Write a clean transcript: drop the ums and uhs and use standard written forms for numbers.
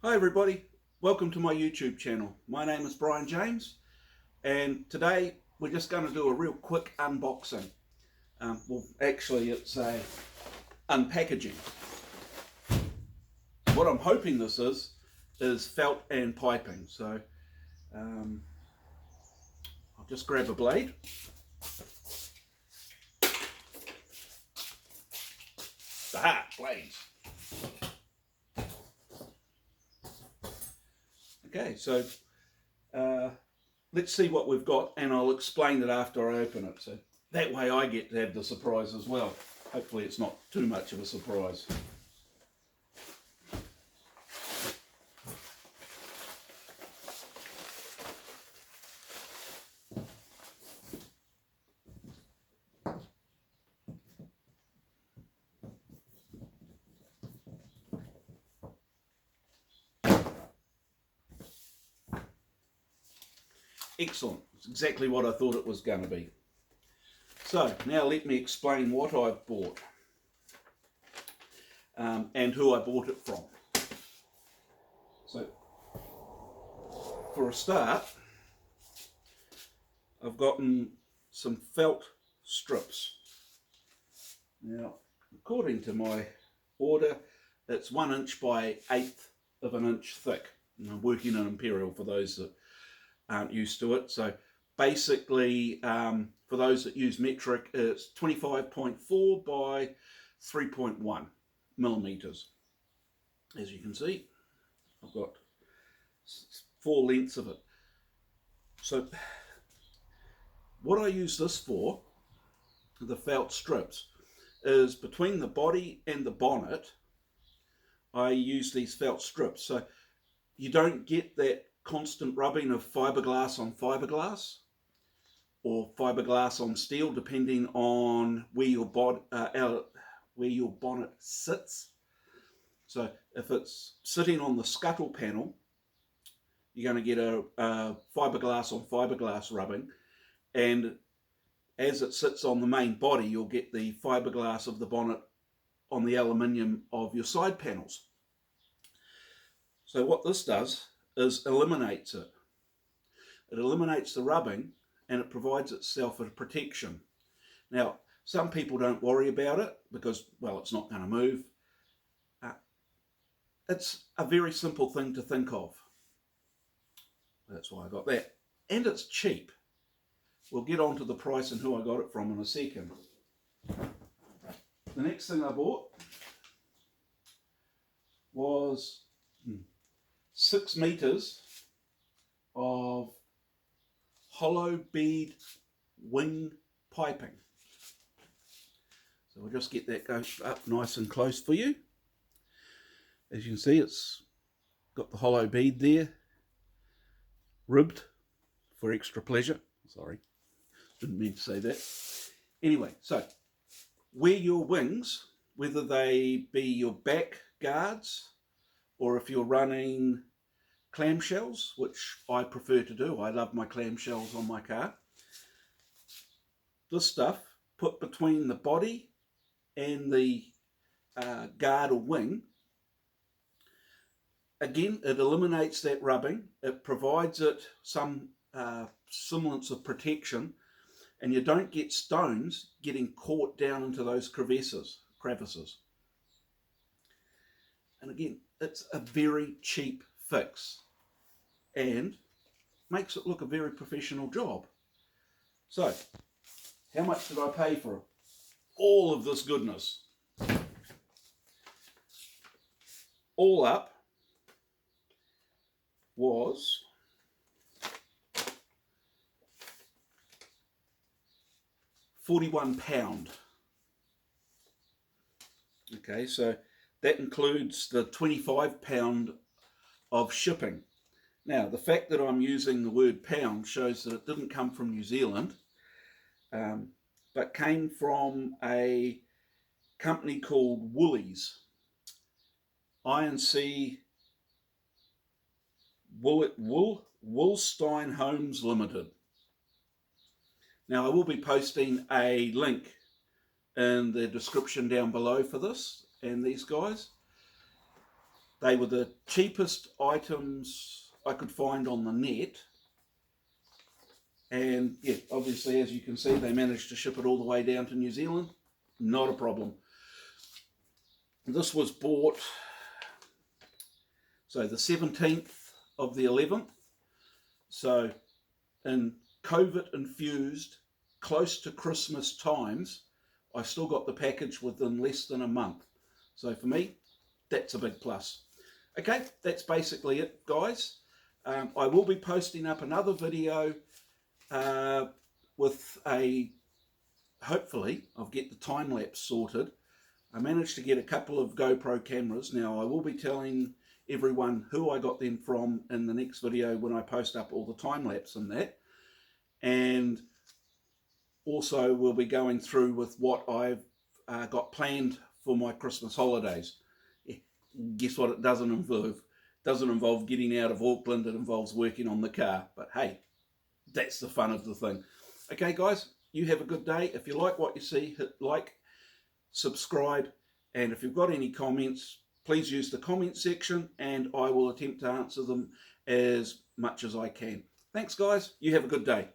Hi everybody, welcome to my YouTube channel. My name is Brian James and today we're just going to do a real quick unboxing. Well, actually it's a unpackaging. What I'm hoping this is felt and piping. So I'll just grab a blade. Aha, blades. Okay, so let's see what we've got and I'll explain it after I open it. So that way I get to have the surprise as well. Hopefully it's not too much of a surprise. Excellent, it's exactly what I thought it was going to be. So now let me explain what I've bought and who I bought it from. So for a start, I've gotten some felt strips. Now, according to my order, it's 1 inch by 1/8 of an inch thick. And I'm working in imperial for those that aren't used to it. So basically, for those that use metric, it's 25.4 by 3.1 millimeters. As you can see, I've got 4 lengths of it. So what I use this for, the felt strips, is between the body and the bonnet, I use these felt strips. So you don't get that constant rubbing of fiberglass on fiberglass or fiberglass on steel, depending on where your bonnet sits. So if it's sitting on the scuttle panel, you're going to get a fiberglass on fiberglass rubbing, and as it sits on the main body, you'll get the fiberglass of the bonnet on the aluminium of your side panels. So what this does is eliminates it. It eliminates the rubbing and it provides itself a protection. Now, some people don't worry about it because, well, it's not going to move. It's a very simple thing to think of. That's why I got that. And it's cheap. We'll get on to the price and who I got it from in a second. The next thing I bought was 6 meters of hollow bead wing piping. So we'll just get that go up nice and close for you. As you can see, it's got the hollow bead there, ribbed for extra pleasure. Sorry, didn't mean to say that. Anyway, so where your wings, whether they be your back guards or if you're running clamshells, which I prefer to do, I love my clamshells on my car, this stuff put between the body and the guard or wing, again, it eliminates that rubbing, it provides it some semblance of protection, and you don't get stones getting caught down into those crevices. And again, it's a very cheap fix and makes it look a very professional job. So, how much did I pay for all of this goodness? All up was £41. Okay, so that includes the £25 of shipping. Now, the fact that I'm using the word pound shows that it didn't come from New Zealand, but came from a company called Woolies. INC Woolstein Homes Limited. Now, I will be posting a link in the description down below for this and these guys. They were the cheapest items I could find on the net. And yeah, obviously, as you can see, they managed to ship it all the way down to New Zealand. Not a problem. This was bought, so the 17th of the 11th. So in COVID-infused, close to Christmas times, I still got the package within less than a month. So for me, that's a big plus. Okay, that's basically it, guys. I will be posting up another video with hopefully, I'll get the time-lapse sorted. I managed to get a couple of GoPro cameras. Now, I will be telling everyone who I got them from in the next video when I post up all the time-lapse and that. And also, we'll be going through with what I've got planned for my Christmas holidays. Guess what it doesn't involve? It doesn't involve getting out of Auckland. It involves working on the car. But hey, that's the fun of the thing. Okay, guys, you have a good day. If you like what you see, hit like, subscribe, and if you've got any comments, please use the comment section and I will attempt to answer them as much as I can. Thanks, guys. You have a good day.